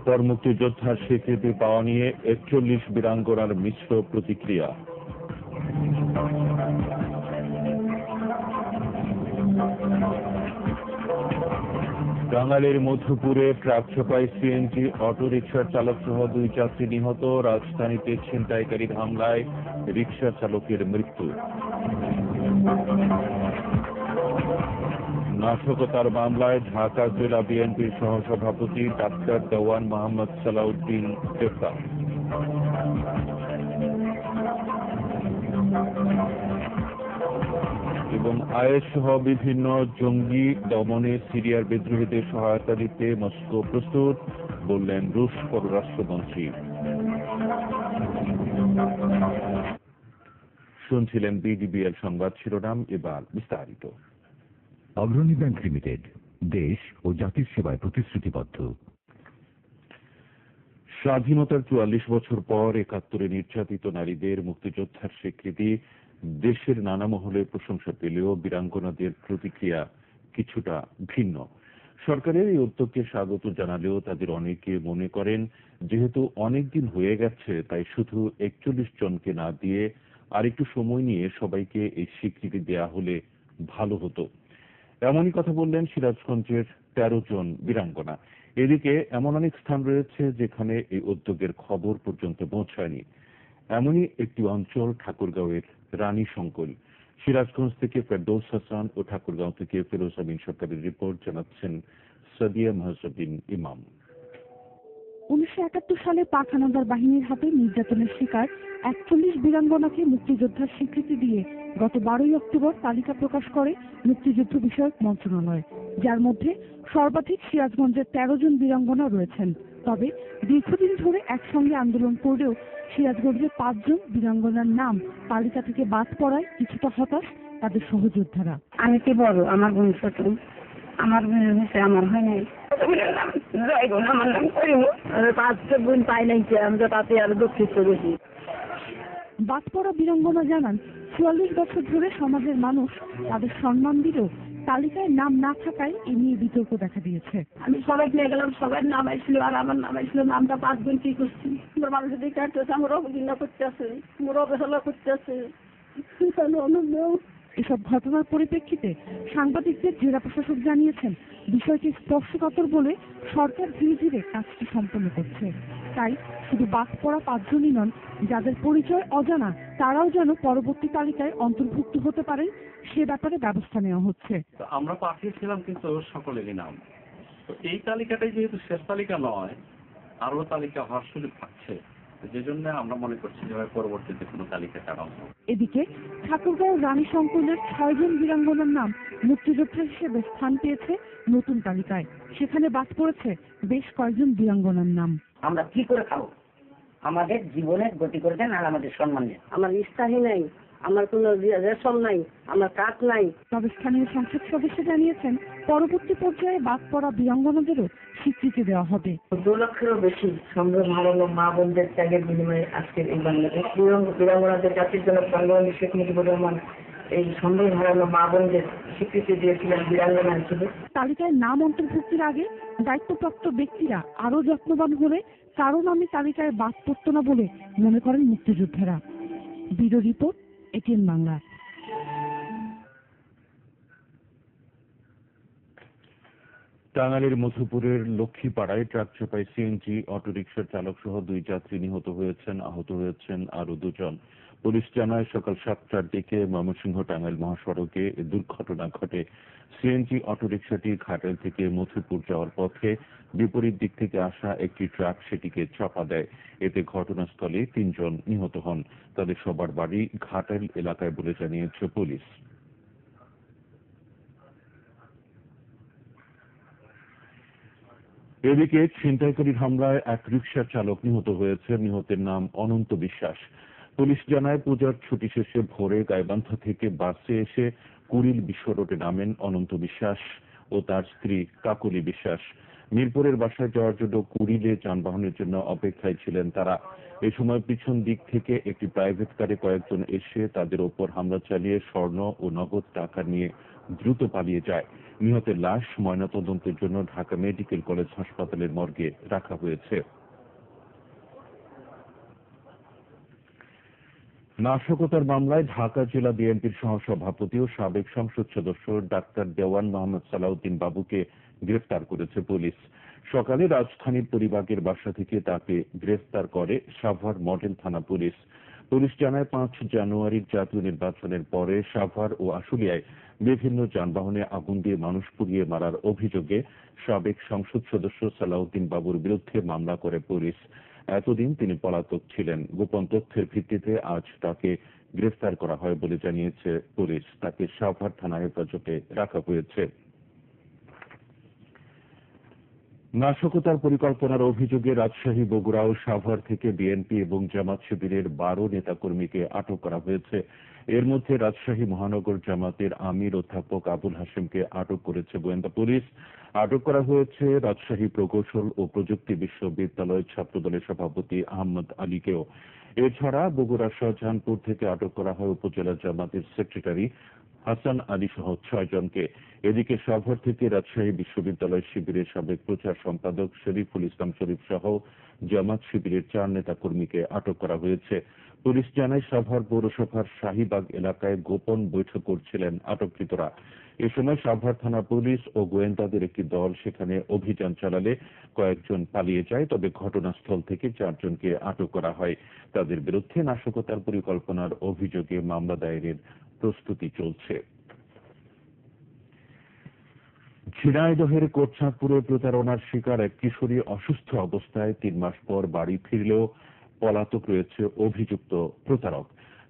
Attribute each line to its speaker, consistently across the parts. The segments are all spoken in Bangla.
Speaker 1: পর মুক্তিযোদ্ধার স্বীকৃতি পাওয়া নিয়ে ৪১ বীরাঙ্গনার মিশ্র প্রতিক্রিয়া। টাঙ্গাইলের মধুপুরে ট্রাক চাপায় সিএনজি অটোরিকশার চালক সহ ২ যাত্রী নিহত। রাজধানীতে ছিনতাইকারীর হামলায় রিকশা চালকের মৃত্যু। নাশকতার মামলায় ঢাকা জেলা বিএনপির সহসভাপতি ডাক্তার দেওয়ান মোহাম্মদ সালাউদ্দিন গ্রেফতার। এবং আইএস সহ বিভিন্ন জঙ্গি দমনে সিরিয়ার বিদ্রোহীদের সহায়তা দিতে মস্কো প্রস্তুত, বললেন রুশ পররাষ্ট্রমন্ত্রী। শুনছিলেন বিডিবিএল সংবাদ শিরোনাম, এবার বিস্তারিত।
Speaker 2: অগ্রণী ব্যাংক লিমিটেড, দেশ ও জাতির সেবায় প্রতিশ্রুতিবদ্ধ।
Speaker 1: স্বাধীনতার ৪৪ বছর পর ৭১ নির্যাতিত নারীদের মুক্তিযোদ্ধার স্বীকৃতি দেশের নানা মহলে প্রশংসা পেলেও বীরাঙ্গনাদের প্রতিক্রিয়া কিছুটা ভিন্ন। সরকারের এই উদ্যোগকে স্বাগত জানালেও তাদের অনেকে মনে করেন, যেহেতু অনেকদিন হয়ে গেছে তাই শুধু ৪১ জনকে না দিয়ে আরেকটু সময় নিয়ে সবাইকে এই স্বীকৃতি দেয়া হলে ভালো হতো। এমনই কথা বললেন সিরাজগঞ্জের ১৩ জন বীরাঙ্গনা। এদিকে এমন অনেক স্থান রয়েছে যেখানে এই উদ্যোগের খবর পর্যন্ত পৌঁছায়নি। এমনই একটি অঞ্চল ঠাকুরগাঁওয়ের রানী সংকুল। সিরাজগঞ্জ থেকে ফেরদৌস হাসান ও ঠাকুরগাঁও থেকে ফিরোজ আমিন সরকারের রিপোর্ট, জানাচ্ছেন সাদিয়া মাহজুবিন ইমাম।
Speaker 3: ১৯৭১ সালে পাক হানাদার বাহিনীর হাতে নির্যাতনের শিকার ৪১ বীরাঙ্গনাকে মুক্তিযোদ্ধার স্বীকৃতি দিয়ে গত ১২ অক্টোবর তালিকা প্রকাশ করে মুক্তিযুদ্ধ বিষয়ক মন্ত্রণালয়, যার মধ্যে সর্বাধিক সিরাজগঞ্জের ১৩ জন বীরাঙ্গনা রয়েছেন। তবে দীর্ঘদিন ধরে একসঙ্গে আন্দোলন করলেও সিরাজগঞ্জের ৫ জন বীরাঙ্গনার নাম তালিকা থেকে বাদ পড়ায় কিছুটা হতাশ তাদের সহযোদ্ধারা।
Speaker 4: আমি কি বড়, আমার বোন ছোট, আমার বোনের হয়েছে, আমার হয় নাই। আমার নাম করিম, ৫ বোন পাই নাই, আমরা তাতে আরো দুঃখিত বেশি।
Speaker 3: বাদ পড়া বীরাঙ্গনা জানান, ৪৪ বছর ধরে সমাজের মানুষ তাদের সম্মান দিলেও তালিকায় নাম না থাকায় এ নিয়ে বিতর্ক দেখা দিয়েছে।
Speaker 4: আমি সবাই নিয়ে গেলাম, সবার নাম আসছিল আর আমার নাম আসছিল, নামটা 5 বোন কি করছি। আমার মানুষের দিকে কাটতেছে, আমার অবহেলা করতেছে, আমার অবহেলা করতেছে।
Speaker 3: এসব ঘটনার পরিপ্রেক্ষিতে সাংবাদিকদের জেলা প্রশাসক জানিয়েছেন, বিষয়টি স্পর্শকাতর বলে সরকার ধীরে ধীরে কাজটি সম্পন্ন করছে। তাই শুধু বাদ পড়া ৫ জনই নন, যাদের পরিচয় অজানা তারাও যেন পরবর্তী তালিকায় অন্তর্ভুক্ত হতে পারেন সে ব্যাপারে ব্যবস্থা নেওয়া হচ্ছে।
Speaker 5: আমরা পাঠিয়েছিলাম কিন্তু সকলেরই নাম। তো এই তালিকাটাই যেহেতু শেষ তালিকা নয়, আরো তালিকা হওয়ার সুযোগ থাকছে, যে জন্য আমরা মনে করছি যে পরবর্তীতে কোনো তালিকা টানানো।
Speaker 3: এদিকে ঠাকুরগাঁও রানী সংকুলের ৬ জন বীরাঙ্গনার নাম মুক্তিযোদ্ধা হিসেবে স্থান পেয়েছে নতুন তালিকায়। সেখানে বাদ পড়েছে বেশ কয়েকজন বীরাঙ্গনার নাম।
Speaker 6: আমরা কি করে খাবো? আমাদের জীবনের গতি করে দেন আর আমাদের সম্মান দেন।
Speaker 4: আমার ইস্তাহি নাই, আমার কোনো রেশন নাই, আমার কাঠ নাই।
Speaker 3: তবে স্থানীয় সংসদ সদস্য জানিয়েছেন, পরবর্তী পর্যায়ে বাদ পড়া বীরাঙ্গনাদেরও স্বীকৃতি দেওয়া হবে।
Speaker 6: 2 লক্ষেরও বেশি সংগ্রাম হারানো মা বোনদের ত্যাগের বিনিময়ে আজকের এই বাংলাদেশ। বীরাঙ্গনাদের জাতির জনক বঙ্গবন্ধু শেখ মুজিবুর রহমান এই সংগ্রাম হারানো মা বোনদের স্বীকৃতি দিয়েছিলেন বীরাঙ্গনা হিসেবে।
Speaker 3: তালিকায় নাম অন্তর্ভুক্তির আগে দায়িত্বপ্রাপ্ত ব্যক্তিরা আরো যত্নবান হলে কারো নামে তালিকায় বাদ পড়ত না বলে মনে করেন মুক্তিযোদ্ধারা। Bureau report, ATN Bangla.
Speaker 1: টাঙ্গাইলের মধুপুরের লক্ষ্মীপাড়ায় ট্রাক চাপায় সিএনজি অটোরিকশার চালক সহ 2 যাত্রী নিহত হয়েছেন, আহত হয়েছেন আরো 2 জন। পুলিশ জানায়, সকাল 7টার দিকে ময়মনসিংহ টাঙ্গাইল মহাসড়কে দুর্ঘটনা ঘটে। সিএনজি অটোরিকশাটি ঘাটাইল থেকে মধুপুর যাওয়ার পথে বিপরীত দিক থেকে আসা একটি ট্রাক সেটিকে চাপা দেয়। এতে ঘটনাস্থলে 3 জন নিহত হন। তাদের সবার বাড়ি ঘাটাইল এলাকায় বলে জানিয়েছে পুলিশ। এদিকে ছিনতাইকারীর হামলায় এক রিকশার চালক নিহত হয়েছে। নিহতের নাম অনন্ত বিশ্বাস। পুলিশ জানায়, পূজার ছুটি শেষে ভোরে গাইবান্ধা থেকে বাসে এসে কুড়িল বিশ্ব রোডে নামেন অনন্ত বিশ্বাস ও তার স্ত্রী কাকলি বিশ্বাস। মিরপুরের বাসায় যাওয়ার জন্য কুড়িলে যানবাহনের জন্য অপেক্ষায় ছিলেন তারা। এ সময় পিছন দিক থেকে একটি প্রাইভেট কারে কয়েকজন এসে তাদের ওপর হামলা চালিয়ে স্বর্ণ ও নগদ টাকা নিয়ে দ্রুত পালিয়ে যায়। নিহতের লাশ ময়নাতদন্তের জন্য ঢাকা মেডিকেল কলেজ হাসপাতালের মর্গে রাখা হয়েছে। নাশকতার মামলায় ঢাকা জেলা বিএনপির সহসভাপতি ও সাবেক সংসদ সদস্য ডাক্তার দেওয়ান মোহাম্মদ সালাউদ্দিন বাবুকে গ্রেফতার করেছে পুলিশ। সকালে রাজধানীর পরিবাগের বাসা থেকে তাকে গ্রেফতার করে সাভার মডেল থানা পুলিশ। পুলিশ জানায় 5 জানুয়ারির জাতীয় নির্বাচনের পরে সাভার ও আশুলিয়ায় বিভিন্ন যানবাহনে আগুন দিয়ে মানুষ পুড়িয়ে মারার অভিযোগে সাবেক সংসদ সদস্য সালাউদ্দিন বাবুর বিরুদ্ধে মামলা করে পুলিশ। এতদিন তিনি পলাতক ছিলেন। গোপন তথ্যের ভিত্তিতে আজ তাকে গ্রেফতার করা হয় বলে জানিয়েছে পুলিশ। তাকে সাভার থানা হেফাজতে রাখা হয়েছে। নাশকতার পরিকল্পনার অভিযোগে রাজশাহী, বগুড়া ও সাভার থেকে বিএনপি এবং জামাত শিবিরের 12 নেতাকর্মীকে আটক করা হয়েছে। এর মধ্যে রাজশাহী মহানগর জামাতের আমির অধ্যাপক আবুল হাশেমকে আটক করেছে গোয়েন্দা পুলিশ। আটক করা হয়েছে রাজশাহী প্রকৌশল ও প্রযুক্তি বিশ্ববিদ্যালয় ছাত্রদলের সভাপতি আহমদ আলীকেও। এছাড়া বগুড়ার শাহজাহানপুর থেকে আটক করা হয় উপজেলা জামাতের সেক্রেটারি হাসান আলী সহ 6 জনকে। এদিকে সাভার থেকে রাজশাহী বিশ্ববিদ্যালয় শিবিরের সাবেক প্রচার সম্পাদক শরীফুল ইসলাম শরীফ সহ জামাত শিবিরের 4 নেতা কর্মীকে আটক করা হয়েছে। পুলিশ জানায় সাভার পৌরসভার শাহীবাগ এলাকায় গোপন বৈঠক করছিলেন আটককৃতরা। এ সময় সাভার থানা পুলিশ ও গোয়েন্দাদের একটি দল সেখানে অভিযান চালালে কয়েকজন পালিয়ে যায়। তবে ঘটনাস্থল থেকে 4 জনকে আটক করা হয়। তাদের বিরুদ্ধে নাশকতার পরিকল্পনার অভিযোগে মামলা দায়েরের প্রস্তুতি চলছে। ঝিনাইদহের কোটচাঁদপুরে প্রতারণার শিকার এক কিশোরী অসুস্থ অবস্থায় 3 মাস পর বাড়ি ফিরলেও পলাতক রয়েছে অভিযুক্ত প্রতারক।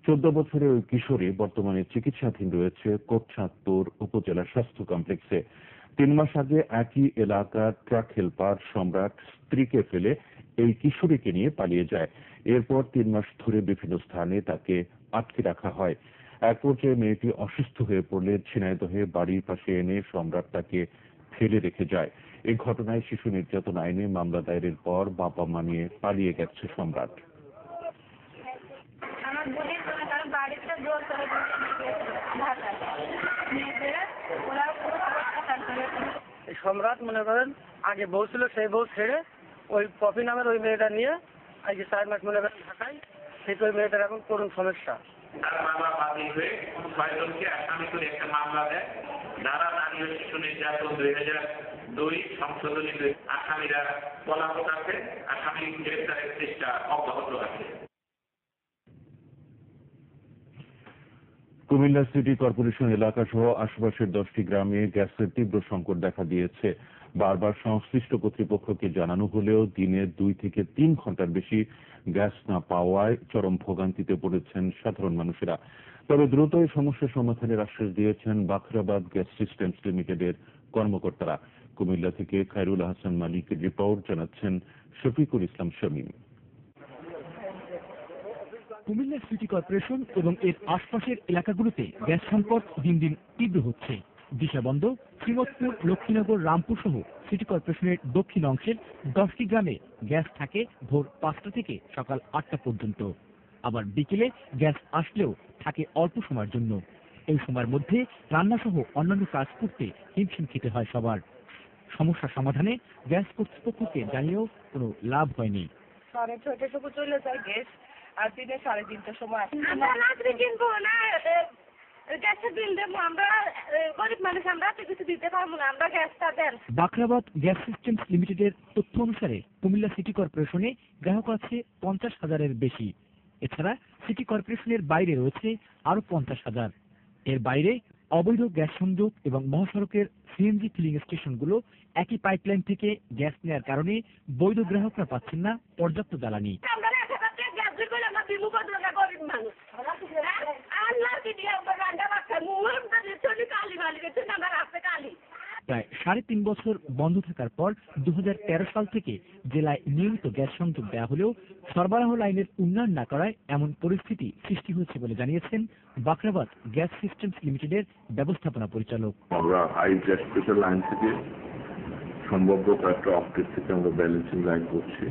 Speaker 1: 14 বছরের ওই কিশোরী বর্তমানে চিকিৎসাধীন রয়েছে কোটচাঁদপুর উপজেলা স্বাস্থ্য কমপ্লেক্সে। 3 মাস আগে একই এলাকার ট্রাক হেলপার সম্রাট স্ত্রীকে ফেলে এই কিশোরীকে নিয়ে পালিয়ে যায়। এরপর 3 মাস ধরে বিভিন্ন স্থানে তাকে আটকে রাখা হয়। এক পর্যায়ে মেয়েটি অসুস্থ হয়ে পড়লে ঝিনাইদহে বাড়ির পাশে এনে সম্রাট তাকে ফেলে রেখে যায়। এই ঘটনায় শিশু নির্যাতন আইনে মামলা দায়েরের পর বাবা মা নিয়ে পালিয়ে গেছে সম্রাট।
Speaker 7: সম্রাট মনে করেন আগে বউ ছিল, সেই বউ ছেড়ে ওই পপি নামের ওই মেয়েটা নিয়ে আজকে 4 মাস মনে করেন ঢাকায়। সেই ওই মেয়েটার এখন করুণ সমস্যা।
Speaker 8: তার বাবা বাদী হয়ে 6 জনকে আসামি করে একটা মামলা দেয়। ধারা নারী ও শিশু নির্যাতন 2002 সংশোধনী আসামিরা পলাতক আছে। আসামি গ্রেফতারের চেষ্টা অব্যাহত আছে।
Speaker 1: কুমিল্লা সিটি কর্পোরেশন এলাকা সহ আশপাশের 10টি গ্রামে গ্যাসের তীব্র সংকট দেখা দিয়েছে। বারবার সংশ্লিষ্ট কর্তৃপক্ষকে জানানো হলেও দিনে 2 থেকে 3 ঘন্টার বেশি গ্যাস না পাওয়ায় চরম ভোগান্তিতে পড়েছেন সাধারণ মানুষেরা। তবে দ্রুত এই সমস্যার সমাধানের আশ্বাস দিয়েছেন বাখরাবাদ গ্যাস সিস্টেমস লিমিটেডের কর্মকর্তারা। কুমিল্লা থেকে খায়রুল হাসান মালিকের রিপোর্ট, জানাচ্ছেন শফিকুল ইসলাম শামীম।
Speaker 9: কুমিল্লা সিটি কর্পোরেশন এবং এর আশপাশের এলাকাগুলোতে গ্যাস সংকট দিন দিন তীব্র হচ্ছে। দিশাবন্ধ শ্রীমতপুর, লক্ষ্মীনগর, রামপুর সহ সিটি কর্পোরেশনের দক্ষিণ অংশের 10টি গ্রামে গ্যাস থাকে ভোর 5টা থেকে সকাল 8টা পর্যন্ত। আবার বিকেলে গ্যাস আসলেও থাকে অল্প সময়ের জন্য। এই সময়ের মধ্যে রান্না সহ অন্যান্য কাজ করতে হিমশিম খেতে হয় সবার। সমস্যা সমাধানে গ্যাস কর্তৃপক্ষকে জানিয়েও কোনো লাভ হয়নি।
Speaker 10: 6:30 সময় চলে যায় গ্যাস, আর দিনে 3:30টার সময়
Speaker 9: বাখরাবাদ গ্যাস সিস্টেমস লিমিটেডের তথ্য অনুসারে কুমিল্লা সিটি কর্পোরেশনে গ্রাহক আছে 50,000-এর বেশি। এছাড়া সিটি কর্পোরেশনের বাইরে রয়েছে আরো 50,000। এর বাইরে অবৈধ গ্যাস সংযোগ এবং মহাসড়কের সিএনজি ফিলিং স্টেশনগুলো একই পাইপলাইন থেকে গ্যাস নেওয়ার কারণে বৈধ গ্রাহকরা পাচ্ছেন না পর্যাপ্ত জ্বালানি। প্রায় 3.5 বছর বন্ধ থাকার পর 2013 সাল থেকে জেলায় নিয়মিত গ্যাস সংযোগ দেওয়া হলেও সরবরাহ লাইনের উন্নয়ন না করায় এমন পরিস্থিতি সৃষ্টি হয়েছে বলে জানিয়েছেন বাখরাবাদ গ্যাস সিস্টেমস লিমিটেডের ব্যবস্থাপনা পরিচালক।
Speaker 11: আমরা হাই গ্যাস প্রেসার লাইন থেকে সম্ভাব্য কয়েকটা অপটেট থেকে আমরা ব্যালেন্সিং লাইন করছি।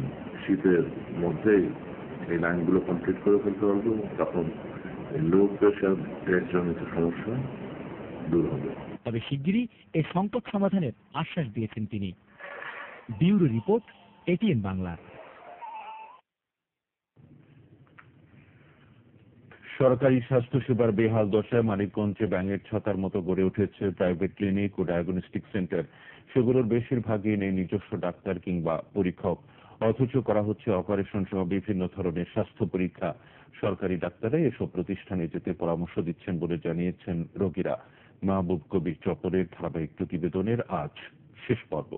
Speaker 11: শীতের মধ্যেই এই লাইনগুলো কমপ্লিট করে ফেলতে পারবো, তখন লো প্রেসার গ্যাস জনিত সমস্যা দূর হবে।
Speaker 9: তবে শিগগিরই এই সংকট সমাধানের আশ্বাস দিয়েছেন তিনি। Bureau report, ATN Bangla.
Speaker 1: সরকারি স্বাস্থ্যসেবার বেহাল দশায় মানিকগঞ্জে ব্যাঙের ছাতার মতো গড়ে উঠেছে প্রাইভেট ক্লিনিক ও ডায়াগনস্টিক সেন্টার। সেগুলোর বেশিরভাগই নেই নিজস্ব ডাক্তার কিংবা পরীক্ষক, অথচ করা হচ্ছে অপারেশন সহ বিভিন্ন ধরনের স্বাস্থ্য পরীক্ষা। সরকারি ডাক্তাররা এসব প্রতিষ্ঠানে যেতে পরামর্শ দিচ্ছেন বলে জানিয়েছেন রোগীরা। মাহবুব কবির চপরের ধারাবাহিক প্রতিবেদনের আজ শেষ পর্ব।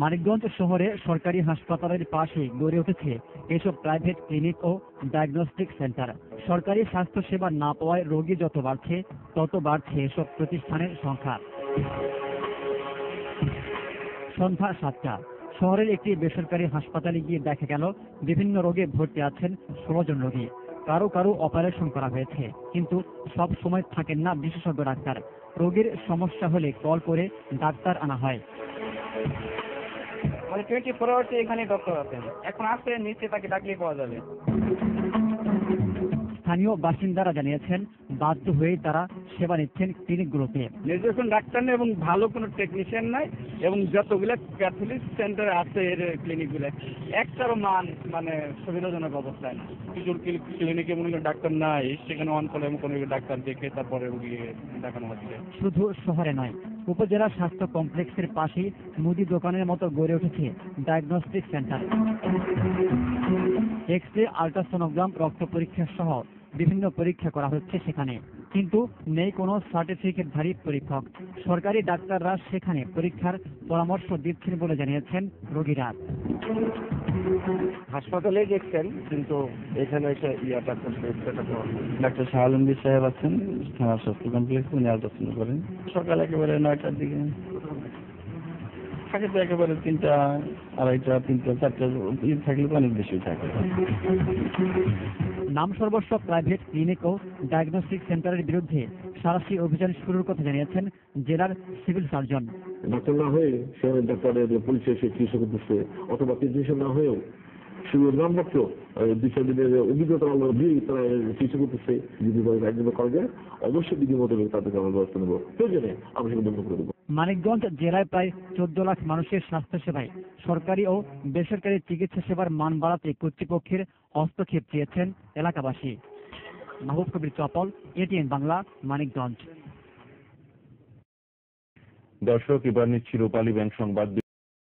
Speaker 9: মানিকগঞ্জ শহরে সরকারি হাসপাতালের পাশে গড়ে উঠেছে এসব প্রাইভেট ক্লিনিক ও ডায়াগনস্টিক সেন্টার। সরকারি স্বাস্থ্য সেবা না পাওয়ায় রোগী যত বাড়ছে তত বাড়ছে এসব প্রতিষ্ঠানের সংখ্যা। সন্ধ্যা 7টা, শহরের একটি বেসরকারি হাসপাতালে গিয়ে দেখা গেল বিভিন্ন রোগে ভর্তি আছেন 16 জন রোগী। কারো কারো অপারেশন করা হয়েছে, কিন্তু সব সময় থাকেন না বিশেষজ্ঞ ডাক্তার। রোগীর সমস্যা হলে কল করে ডাক্তার আনা হয়।
Speaker 7: 24 আওয়ার্সে এখানে ডক্টর আছেন, এখন আসলে নিচে তাকে ডাকলেই পাওয়া যাবে।
Speaker 9: স্থানীয় বাসিন্দারা জানিয়েছেন বাধ্য হয়ে তারা সেবা নিচ্ছেন ক্লিনিকগুলোতে।
Speaker 7: নিজস্ব ডাক্তার নেই এবং ভালো কোনো টেকনিশিয়ান নাই, এবং যতগুলো ক্যাথলিক সেন্টার আছে এর ক্লিনিকগুলো একটারও মানে সুবিধাজনক অবস্থায় না। কিছু ক্লিনিকে মনে করেন ডাক্তার নাই, সেখানে অন কলে কোনো ডাক্তার দেখে তারপরে রোগী দেখানো হচ্ছে।
Speaker 9: শুধু শহরে নয়, উপজেলা স্বাস্থ্য কমপ্লেক্সের পাশেই মুদি দোকানের মতো গড়ে উঠেছে ডায়াগনস্টিক সেন্টার। এক্স-রে, আল্ট্রাসোনোগ্রাম, রক্ত পরীক্ষা সহ বিভিন্ন পরীক্ষা করা হচ্ছে সেখানে, কিন্তু নেই কোনো সার্টিফিকেটধারী পরীক্ষক। সরকারি ডাক্তাররা সেখানে পরীক্ষার পরামর্শ দিচ্ছেন বলে জানিয়েছেন রোগীরা।
Speaker 7: হাসপাতালে দেখছেন, কিন্তু এখানে ডাক্তার শাহ আলমগীর সাহেব আছেন থানা স্বাস্থ্য কমপ্লেক্স, উনি আল্ট্রাসাউন্ড করেন সকাল একেবারে 9টার দিকে, থাকে তো একেবারে 3টা, 2:30, 3টা, 4টা, থাকলে তো অনেক বেশি থাকে।
Speaker 9: নাম সর্বস্ব প্রাইভেট ক্লিনিক ও ডায়াগনস্টিক সেন্টারের বিরুদ্ধে সারাশি অভিযান শুরুর কথা জানিয়েছেন জেলার সিভিল সার্জন।
Speaker 12: ডাক্তার না হয়ে সে ডাক্তারের পরিচয় সে চিকিৎসা করতেছে, অথবা টেকনিশিয়ান না হয়েও নামমাত্র 2-4 দিনের অভিজ্ঞতা দিয়ে তারা চিকিৎসা করতেছে। যদি একজন করা যায় অবশ্যই বিধি মোতাবেক তাদেরকে আমরা ব্যবস্থা নেব, প্রয়োজনে আমরা সেটা বন্ধ করে দেবো।
Speaker 9: মানিকগঞ্জ জেলায় প্রায় 14 লাখ মানুষের স্বাস্থ্য সেবায় সরকারি ও বেসরকারি চিকিৎসা সেবার মান বাড়াতে কর্তৃপক্ষের হস্তক্ষেপ চেয়েছেন এলাকাবাসী। মাহবুব কবির চপল, এটিএন বাংলা, মানিকগঞ্জ।
Speaker 1: দর্শক, এবার নিচ্ছি রূপালী ব্যাংক সংবাদ।